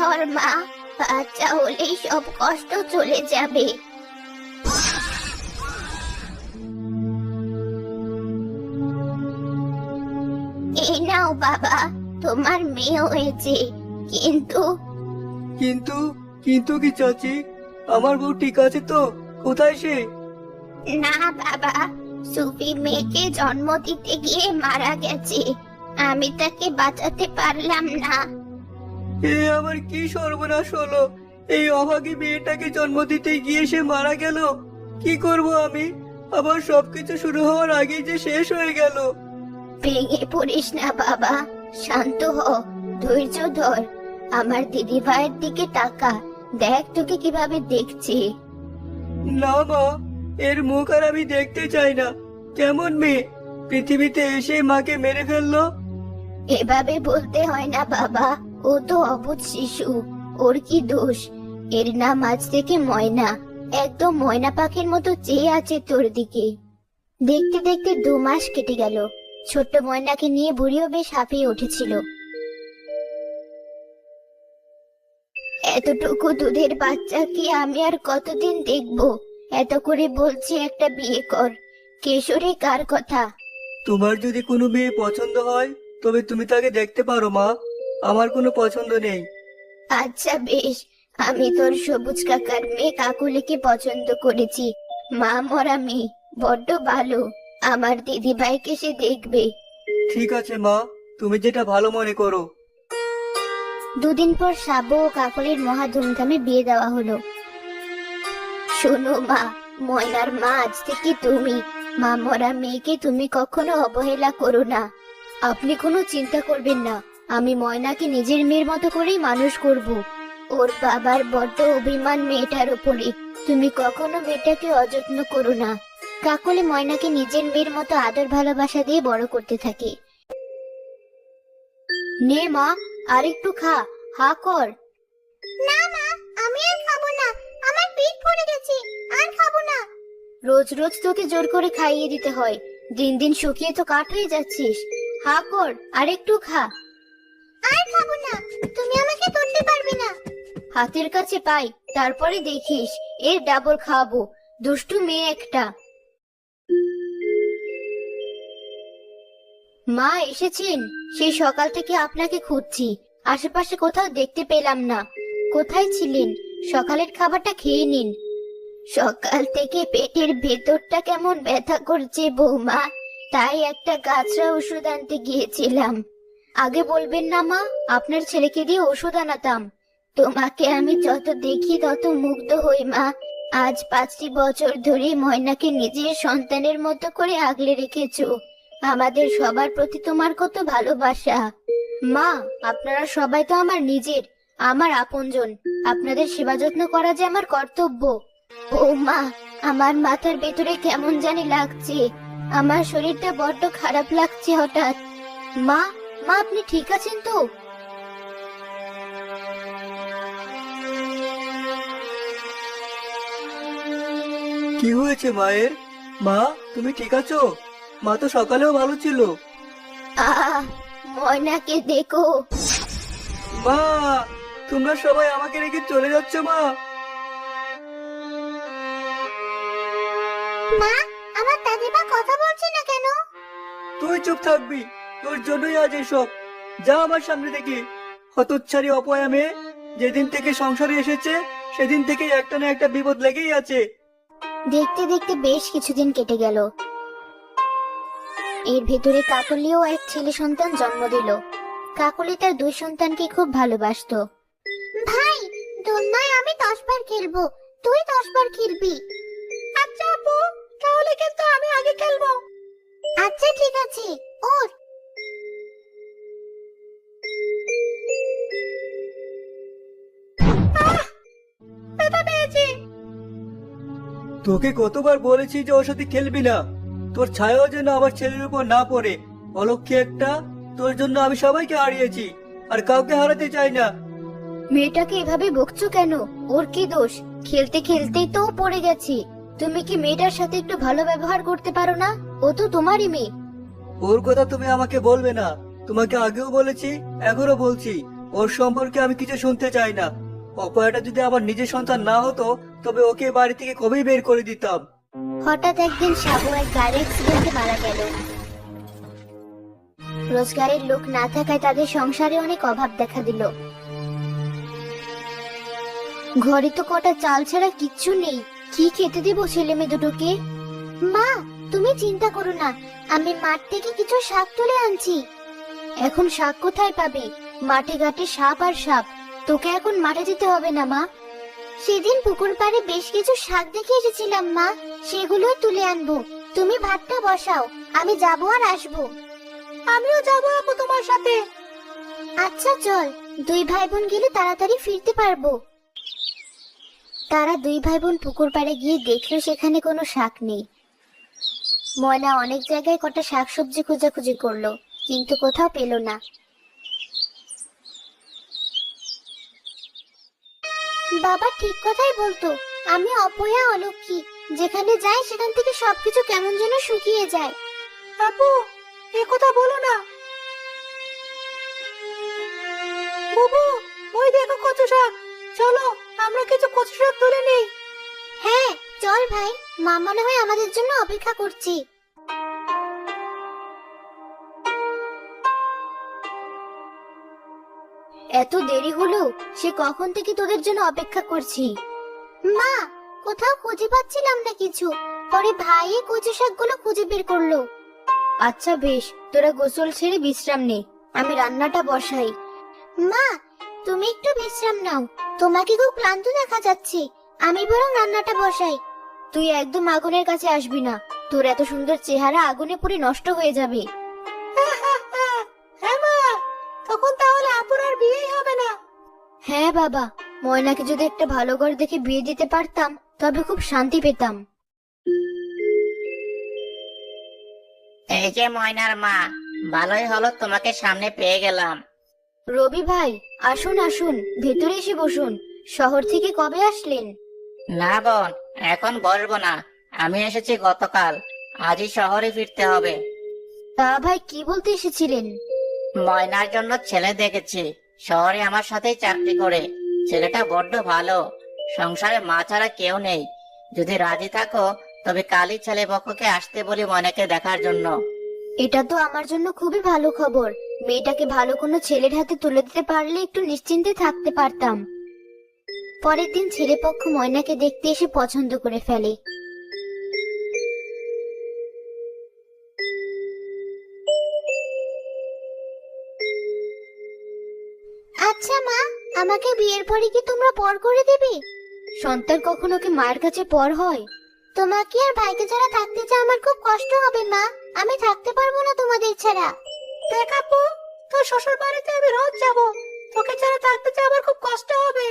ধর মা, বাচ্চা হলেই সব কষ্ট চলে যাবে। এই নাও বাবা, তোমার মেয়ে হয়েছে। কিন্তু কিন্তু কিন্তু কি চাচি? আমার বউ ঠিক আছে তো? কোথায় সে? না বাবা, সুফি মেয়েকে জন্ম দিতে গিয়ে মারা গেছে। আমি তাকে বাঁচাতে পারলাম না। এ আমার কি সর্বনাশ হলো! এই অভাগী মেয়েটাকে জন্ম দিতে গিয়ে সে মারা গেল। কি করব আমি? আবার সবকিছু শুরু হওয়ার আগেই যে শেষ হয়ে গেল। ভেঙে পড়িস না বাবা, শান্ত হ, ধৈর্য ধর। আমার দিদি ভাইয়ের দিকে তাকা, দেখ তোকে কিভাবে দেখছি। না মা, এর মুখ আর আমি দেখতে চাই না। কেমন মেয়ে, পৃথিবীতে এসে মাকে মেরে ফেললো। এভাবে বলতে হয় না বাবা, ও তো অবুঝ শিশু, ওর কি দোষ? এর নাম আজ থেকে ময়না। একদম ময়না পাখির মতো চেয়ে আছে তোর দিকে। দেখতে দেখতে 2 মাস কেটে গেল। ছোট্ট ময়নাকে নিয়ে বুড়িও বেশ হাঁপিয়ে উঠেছিল। এতটুকু দুধের বাচ্চাকে আমি আর কতদিন দেখবো? এত করে বলছি একটা বিয়ে কর। কেশরে কার কথা? তোমার যদি কোনো মেয়ে পছন্দ হয় তবে তুমি তাকে দেখতে পারো মা। আমার কোনো পছন্দ নেই। আচ্ছা বেশ, আমি তোর সবুজ কাকার মেয়ে কাকুলিকে পছন্দ করেছি। মা মরা মেয়ে, বড্ড ভালো। আমার দিদি ভাইকে সে দেখবে। ঠিক আছে মা, তুমি যেটা ভালো মনে করো। 2 দিন পর সাবু ও কাকলির মহা ধুমধামে বিয়ে দেওয়া হলো। শোনো মা, ময়নার মা আজ থেকে তুমি। মা মরা মেয়েকে তুমি কখনো অবহেলা করো না। আপনি কোনো চিন্তা করবেন না, আমি ময়নাকে নিজের মেয়ের মতো করেই মানুষ করব। ওর বাবার বড্ড অভিমান মেয়েটার উপরে, তুমি কখনো মেয়েটাকে অযত্ন করো না। কাকলি ময়নাকে নিজের মেয়ের মতো আদর ভালোবাসা দিয়ে বড় করতে থাকে। নে মা, আর একটু খা, হা কর। না মা, আমি আর খাবো না, আমার পেট ভরে গেছে, আর খাবো না। রোজ রোজ তোকে জোর করে খাইয়ে দিতে হয়, দিন দিন শুকিয়ে তো কাঠ হয়ে যাচ্ছিস। হা কর, আর একটু খা। আর খাবো না, তুমি আমাকে ধরতে পারবে না। হাতের কাছে পাই, তারপরে দেখিস, এর ডাবল খাওয়াবো। দুষ্টু মেয়ে একটা। মা এসেছেন? সেই সকাল থেকে আপনাকে খুঁজছি, আশেপাশে কোথাও দেখতে পেলাম না। কোথায় ছিলেন? সকালের খাবারটা খেয়ে নিন। সকাল থেকে পেটের ভেতরটা কেমন ব্যথা করছে বৌমা, তাই একটা গাছরা ওষুধ আনতে গিয়েছিলাম। আগে বলবেন না মা, আপনার ছেলেকে দিয়ে ওষুধ আনাতাম। তোমাকে আমি যত দেখি তত মুগ্ধ হই মা। আজ 5টি বছর ধরে ময়নাকে নিজের সন্তানের মতো করে আগলে রেখেছো। আমাদের সবার প্রতি তোমার কত ভালোবাসা। মা, আপনারা সবাই তো আমার নিজের, আমার আপনজন। আপনাদের সেবা যত্ন করা যে আমার কর্তব্য। ও মা, আমার মাথার ভেতরে কেমন জানি লাগছে। আমার শরীরটা বড্ড খারাপ লাগছে হঠাৎ। মা, মা আপনি ঠিক আছেন তো? কি হয়েছে মায়ের? মা, তুমি ঠিক আছো? মা তো সকালেও ভালো ছিল। আহ, ময়নাকে দেখো। মা, তোমরা সবাই আমাকে রেখে চলে যাচ্ছ মা? মা, আমার দাদিমা কথা বলছে না কেন? তুই চুপ থাকবি, তোর জন্যই আজ এসব। যা আমার সামনে থেকে, হতচ্ছাড়ি অপয়া মেয়ে। যেদিন থেকে সংসারে এসেছে সেদিন থেকে একটা না একটা বিপদ লেগেই আছে। দেখতে দেখতে বেশ কিছুদিন কেটে গেল। এর ভেতরে কাকলিও এক ছেলে সন্তান জন্ম দিল। কাকলি তার 2 সন্তানকে খুব ভালোবাসতো। ভাই, দোলনায় আমি 10 বার খেলবো, তুই 10 বার খেলবি। আচ্ছা আপু, তাহলে কিন্তু আমি আগে খেলবো। আচ্ছা ঠিক আছে, ওঠ। ব্যথা পেয়েছি। তোকে কতবার বলেছি যে ওর সাথে খেলবি না। তোর ছায়াও যেন আমার ছেলের উপর না পড়ে। অলক্ষী একটা, তোর জন্য আমি সবাইকে হারিয়েছি, আর কাউকে হারাতে চাই না। মেয়েটাকে এভাবে বকছো কেন? ওর কি দোষ? খেলতে খেলতেই তো ও পড়ে গেছে। তুমি কি মেয়েটার সাথে একটু ভালো ব্যবহার করতে পারো না? ও তো তোমারই মেয়ে। ওর কথা তুমি আমাকে বলবে না। তোমাকে আগেও বলেছি, এখনো বলছি, ওর সম্পর্কে আমি কিছু শুনতে চাই না। অপয়াটা যদি আমার নিজের সন্তান না হতো তবে ওকে বাড়ি থেকে কবেই বের করে দিতাম। হঠাৎ একদিন সাবু এক গাড়ি অ্যাক্সিডেন্টে মারা গেল। রোজগারের লোক না থাকায় তাদের সংসারে অনেক অভাব দেখা দিল। ঘরে তো কটা চাল ছাড়া কিচ্ছু নেই, কি খেতে দেব ছেলে মেয়ে দুটোকে? মা, তুমি চিন্তা করো না, আমি মাঠ থেকে কিছু শাক তুলে আনছি। এখন শাক কোথায় পাবে? মাঠে ঘাটে সাপ আর সাপ। তোকে এখন মাঠে যেতে হবে না মা। সেদিন পুকুর পাড়ে বেশ কিছু শাক দেখে এসেছিলাম মা, সেগুলো তুলে আনবো। তুমি ভাতটা বসাও, আমি যাবো আর আসবো। আমিও যাবো আপু তোমার সাথে। আচ্ছা চল, দুই ভাই বোন গেলে তাড়াতাড়ি ফিরতে পারবো। তারা দুই ভাই বোন পুকুর পাড়ে গিয়ে দেখলো সেখানে কোনো শাক নেই। ময়না অনেক জায়গায় কটা শাকসবজি খোঁজাখুঁজি করলো, কিন্তু কোথাও পেল না। বাবা ঠিক কথাই বলতো, আমি অপয়া অলক্ষী, যেখানে যাই সেখান থেকে সবকিছু কেমন যেন শুকিয়ে যায়। আপু, এ কথা বলো না। বুবু, ওই দেখো কচু শাক, চলো আমরা কিছু কচু শাক তুলে নেই। হ্যাঁ চল ভাই, মা মনে হয় আমাদের জন্য অপেক্ষা করছি। এত দেরি হলো, সে কখন থেকে তোদের জন্য অপেক্ষা করছি। মা, কোথাও খুঁজে পাচ্ছিলাম না কিছু, পরে ভাই এই কচু শাকগুলো খুঁজে বের করলো। আচ্ছা বেশ, তোরা গোসল ছেড়ে বিশ্রাম নে, আমি রান্নাটা বসাই। মা, তুমি একটু বিশ্রাম নাও, তোমাকে খুব ক্লান্ত দেখা যাচ্ছে, আমি বরং রান্নাটা বসাই। তুই একদম আগুনের কাছে আসবি না, তোর এত সুন্দর চেহারা আগুনে পুড়ে নষ্ট হয়ে যাবে। হ্যাঁ মা, তখন তাহলে আপুর আর বিয়েই হবে না। হ্যাঁ বাবা, ময়নাকে যদি একটা ভালো ঘর দেখে বিয়ে দিতে পারতাম তবে খুব শান্তি পেতাম। এই যে ময়নার মা, ভালোই হলো তোমাকে সামনে পেয়ে গেলাম। রবি ভাই, আসুন আসুন, ভেতরে এসে বসুন। শহর থেকে কবে আসলেন? না বোন, এখন বসবো না, আমি এসেছি গতকাল, আজই শহরে ফিরতে হবে। তা ভাই কি বলতে এসেছিলেন? ময়নার জন্য ছেলে দেখেছি, শহরে আমার সাথেই চাকরি করে। ছেলেটা বড্ড ভালো, সংসারে মা ছাড়া কেউ নেই। যদি রাজি থাকো তবে কালই ছেলে পক্ষকে আসতে বলি ময়নাকে দেখার জন্য। এটা তো আমার জন্য খুবই ভালো খবর। মেয়েটাকে ভালো কোনো ছেলের হাতে তুলে দিতে পারলে একটু নিশ্চিন্তে থাকতে পারতাম। পরের দিন ছেলেপক্ষ ময়নাকে দেখতে এসে পছন্দ করে ফেলে। আচ্ছা মা, আমাকে বিয়ের পরে কি তোমরা পর করে দেবে? সন্তান কখনো কি মায়ের কাছে পর হয়? তোমাকে আর ভাইকে ছাড়া থাকতে চাই, আমার খুব কষ্ট হবে মা, আমি থাকতে পারবো না তোমাদের ছাড়া। দেখ আপু, তোর শ্বশুর বাড়িতে আমি রোজ যাব, তোকে ছাড়া থাকতে চাই আমার খুব কষ্ট হবে।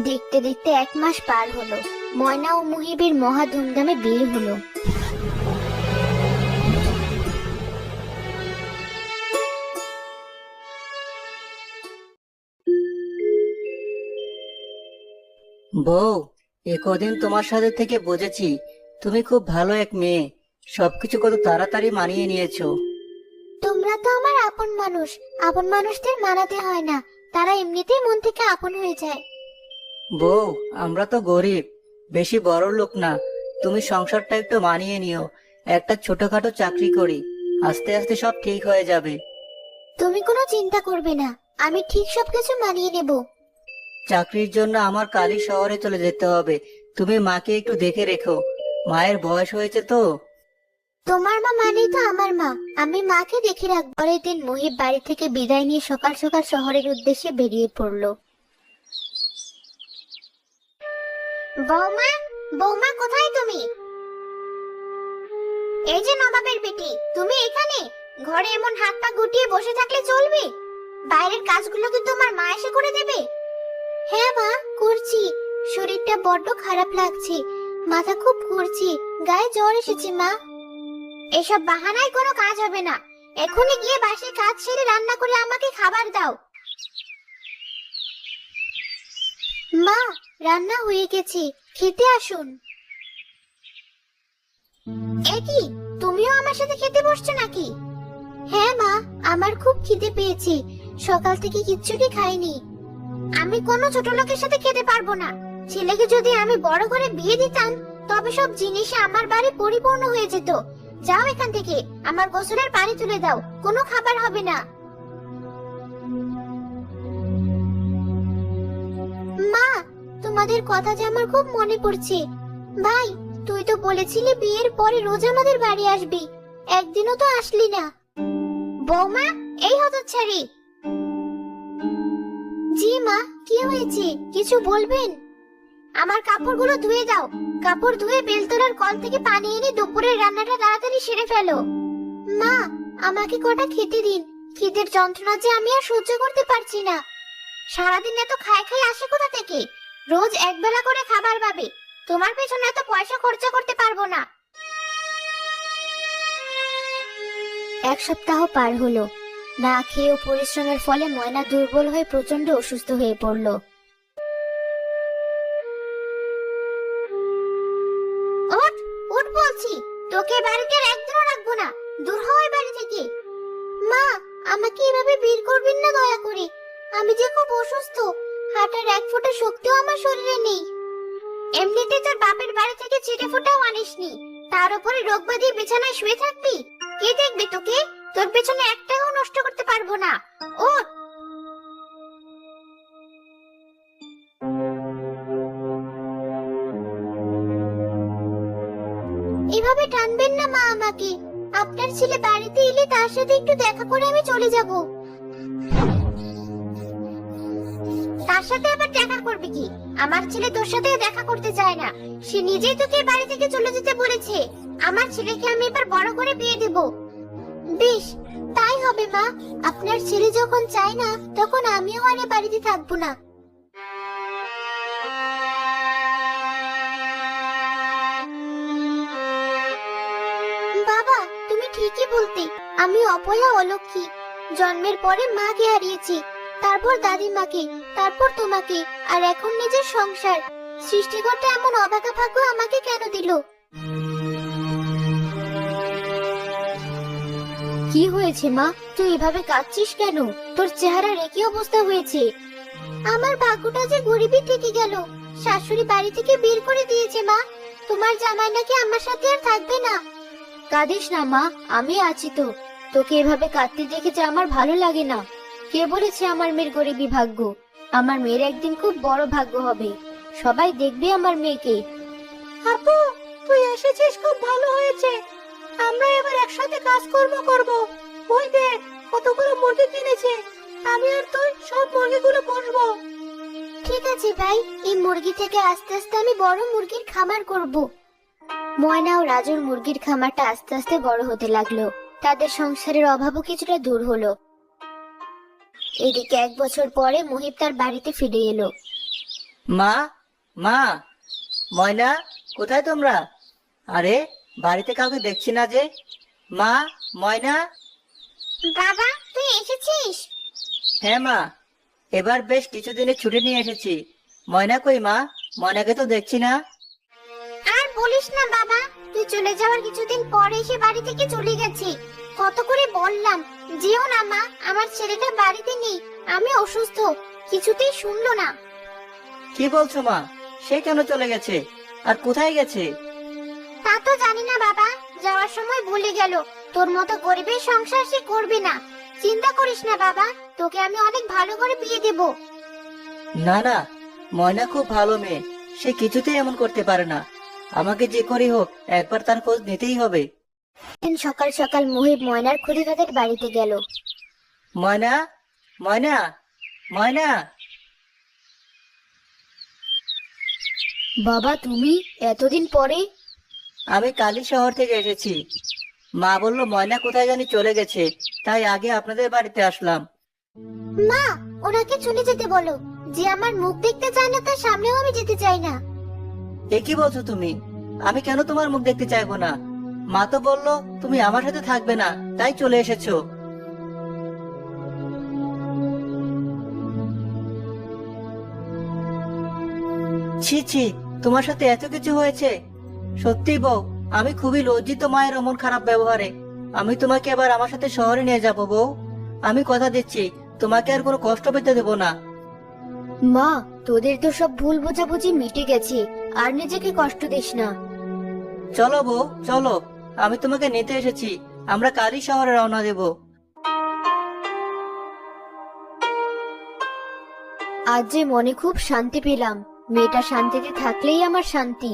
দেখতে দেখতে 1 মাস পার হলো, ময়না ও মুহিবের মহা ধুমধামে বিয়ে হলো। বউ, এ কদিন তোমার সাথে থেকে বুঝেছি তুমি খুব ভালো এক মেয়ে, সবকিছু কত তাড়াতাড়ি মানিয়ে নিয়েছো। তোমরা তো আমার আপন মানুষ, আপন মানুষদের মানাতে হয় না, তারা এমনিতেই মন থেকে আপন হয়ে যায়। বউ, আমরা তো গরিব, বেশি বড় লোক না, তুমি সংসারটা একটু মানিয়ে নিও। একটা ছোটখাটো চাকরি করি, আস্তে আস্তে সব ঠিক হয়ে যাবে। তুমি কোনো চিন্তা করবে না, আমি ঠিক সবকিছু মানিয়ে নেব। চাকরির জন্য আমার কালই শহরে চলে যেতে হবে, তুমি মাকে একটু দেখে রেখো, মায়ের বয়স হয়েছে তো। তোমার মা মানেই তো আমার মা, আমি মাকে দেখে রাখবো। পরের দিন মুহিব বাড়ি থেকে বিদায় নিয়ে সকাল সকাল শহরের উদ্দেশ্যে বেরিয়ে পড়লো। বৌমা, বৌমা কোথায় তুমি? এই যে নবাবের বেটি, তুমি এখানে? ঘরে এমন হাত পা গুটিয়ে বসে থাকলে চলবে? বাইরের কাজগুলো কি তোমার মা এসে করে দেবে? হ্যাঁ মা, করছি। শরীরটা বড্ড খারাপ লাগছে, মাথা খুব ঘুরছে, গায়ে জ্বর এসেছে মা। এসব বাহানায় কোনো কাজ হবে না, এখনই গিয়ে বাসে কাজ সেরে রান্না করে আমাকে খাবার দাও। মা, রান্না হয়ে গেছে, খেতে আসুন। এ কি, তুমিও আমার সাথে খেতে বসছো নাকি? হ্যাঁ মা, আমার খুব খিদে পেয়েছে, সকাল থেকে কিচ্ছুটি খাইনি। আমি কোনো ছোট লোকের সাথে খেতে পারবো না। ছেলেকে যদি আমি বড় করে বিয়ে দিতাম তবে সব জিনিসে আমার বাড়ি পরিপূর্ণ হয়ে যেত। যাও এখান থেকে, আমার গোসলের পানি তুলে দাও, কোনো খাবার হবে না। মা, তোমাদের কথা যে আমার খুব মনে পড়ছে। ভাই, তুই তো বলেছিলি বিয়ের পরে রোজ আমাদের বাড়ি আসবি, একদিনও তো আসলি না। বৌমা, এই হতচ্ছাড়ি। জি মা, কি হয়েছে, কিছু বলবেন? আমার কাপড়গুলো ধুয়ে দাও। কাপড় ধুয়ে বেলতলার কল থেকে পানি এনে দুপুরের রান্নাটা তাড়াতাড়ি সেরে ফেলো। মা, আমাকে কটা খেতে দিন, খিদের যন্ত্রণা যে আমি আর সহ্য করতে পারছি না। সারাদিন এত খাই খাই আসে কোথা থেকে? রোজ একবেলা করে খাবার পাবে, তোমার পেছনে এত পয়সা খরচা করতে পারবো না। এক সপ্তাহ পার হলো। না খেয়ে ও পরিশ্রমের ফলে ময়না দুর্বল হয়ে প্রচন্ড অসুস্থ হয়ে পড়ল। ওঠ, ওঠ বলছি, তোকে বাড়িতে আর একদিনও রাখবো না, দূর হ এই বাড়ি থেকে। মা, আমাকে এভাবে বের করবেন না দয়া করে, আমি যে খুব অসুস্থ, হাঁটার এক ফোঁটা শক্তিও আমার শরীরে নেই। এমনিতে তোর বাপের বাড়ি থেকে চিটে ফোঁটাও আনিসনি, তার উপরে রোগ বাঁধিয়ে বিছানায় শুয়ে থাকবি। কে দেখবে তোকে? তোর পেছনে এক টাকাও নষ্ট করতে পারবো না। ওঠ। এভাবে টানবেন না মা আমাকে, আপনার ছেলে বাড়িতে এলে তার সাথে একটু দেখা করে আমি চলে যাব। তার সাথে আবার দেখা করবে কি? আমার ছেলে তোর সাথে দেখা করতে চায় না, সে নিজেই তোকে বাড়ি থেকে চলে যেতে বলেছে। আমার ছেলেকে আমি এবার বড় করে বিয়ে দেব। বেশ, তাই হবে মা। আপনার ছেলে যখন চায় না তখন আমিও আর এ বাড়িতে থাকবো না। বাবা, তুমি ঠিকই বলতে, আমি অপয়া অলক্ষী। জন্মের পরে মাকে হারিয়েছি, তারপর দাদিমাকে, তারপর তোমাকে, আর এখন নিজের সংসার। সৃষ্টিকর্তা এমন অবাকা ভাগ্য আমাকে কেন দিল? কি হয়েছে মা, তুই এভাবে কাঁদছিস কেন? তোর চেহারার একই অবস্থা হয়েছে। আমার ভাগ্যটা যে গরিবই থেকে গেল, শাশুড়ি বাড়ি থেকে বের করে দিয়েছে মা। তোমার জামাই নাকি আমার সাথে আর থাকবে না। কাঁদিস না মা, আমি আছি তো। তোকে এভাবে কাঁদতে দেখেছে আমার ভালো লাগে না। কে বলেছে আমার মেয়ের গরিবই ভাগ্য? আমার মেয়ের একদিন খুব বড় ভাগ্য হবে, সবাই দেখবে আমার মেয়েকে। আপু, তুই এসেছিস, খুব ভালো হয়েছে। আমরা এবার একসাথে কাজকর্ম করব। ওই দেখ, কতগুলো মুরগি কিনেছে, আমি আর তুই সব মুরগিগুলো পুষবো। ঠিক আছে ভাই, এই মুরগি থেকে আস্তে আস্তে আমি বড় মুরগির খামার করব। ময়না ও রাজুর মুরগির খামারটা আস্তে আস্তে বড় হতে লাগলো। তাদের সংসারের অভাবও কিছুটা দূর হলো। এদিকে 1 বছর পরে মুহিব তার বাড়িতে ফিরে এলো। মা, মা, ময়না, কোথায় তোমরা? আরে, বাড়িতে কাউকে দেখছি না যে। মা, ময়না। বাবা, তুই এসেছিস? হ্যাঁ মা, এবার বেশ কিছুদিনের ছুটি নিয়ে এসেছি। ময়না কই মা? ময়নাকে তো দেখছি না। আর বলিস না বাবা, তুই চলে যাওয়ার কিছুদিন পরে এসে বাড়ি থেকে চলে গেছি। কত করে বললাম যেও না মা, আমার ছেলেটা বাড়িতে নেই, আমি অসুস্থ, কিছুতেই শুনলো না। কি বলছো মা? সে কেন চলে গেছে? আর কোথায় গেছে? তা তো জানি না বাবা, যাওয়ার সময় বলে গেল তোর মতো গরিবের সংসার সে করবে না। চিন্তা করিস না বাবা, তোকে আমি অনেক ভালো করে বিয়ে দেব। না না, ময়না খুব ভালো মেয়ে, সে কিছুতেই এমন করতে পারে না। আমাকে যে করেই হোক একবার তার খোঁজ নিতেই হবে। সকাল সকাল মুহিব ময়নার খুঁজে তাদের বাড়িতে গেল। ময়না, ময়না, ময়না। বাবা, তুমি এতদিন পরে? আমি কালী শহর থেকে এসেছি। মা বলল ময়না কোথায় জানি চলে গেছে, তাই আগে আপনাদের বাড়িতে আসলাম। মা, ওনাকে চলে যেতে বলো। যে আমার মুখ দেখতে চায় না তার সামনেও আমি যেতে চাই না। এ কি বলছো তুমি? আমি কেন তোমার মুখ দেখতে চাইবো না? মা তো বললো তুমি আমার সাথে থাকবে না, তাই চলে এসেছো। ছি ছি, তোমার সাথে এত কিছু হয়েছে? সত্যি বউ, আমি খুবই লজ্জিত মায়ের অমন খারাপ ব্যবহারে। আমি তোমাকে এবার আমার সাথে শহরে নিয়ে যাব বউ। আমি কথা দিচ্ছি, তোমাকে আর কোনো কষ্ট পেতে দেবো না। মা, তোদের তো সব ভুল বোঝাবুঝি মিটে গেছে, আর নিজেকে কষ্ট দিস না। চলো বউ, চলো, আমি তোমাকে নিতে এসেছি। আমরা কালই শহরে রওনা দেব। আজ যে মনে খুব শান্তি পেলাম। মেয়েটা শান্তিতে থাকলেই আমার শান্তি।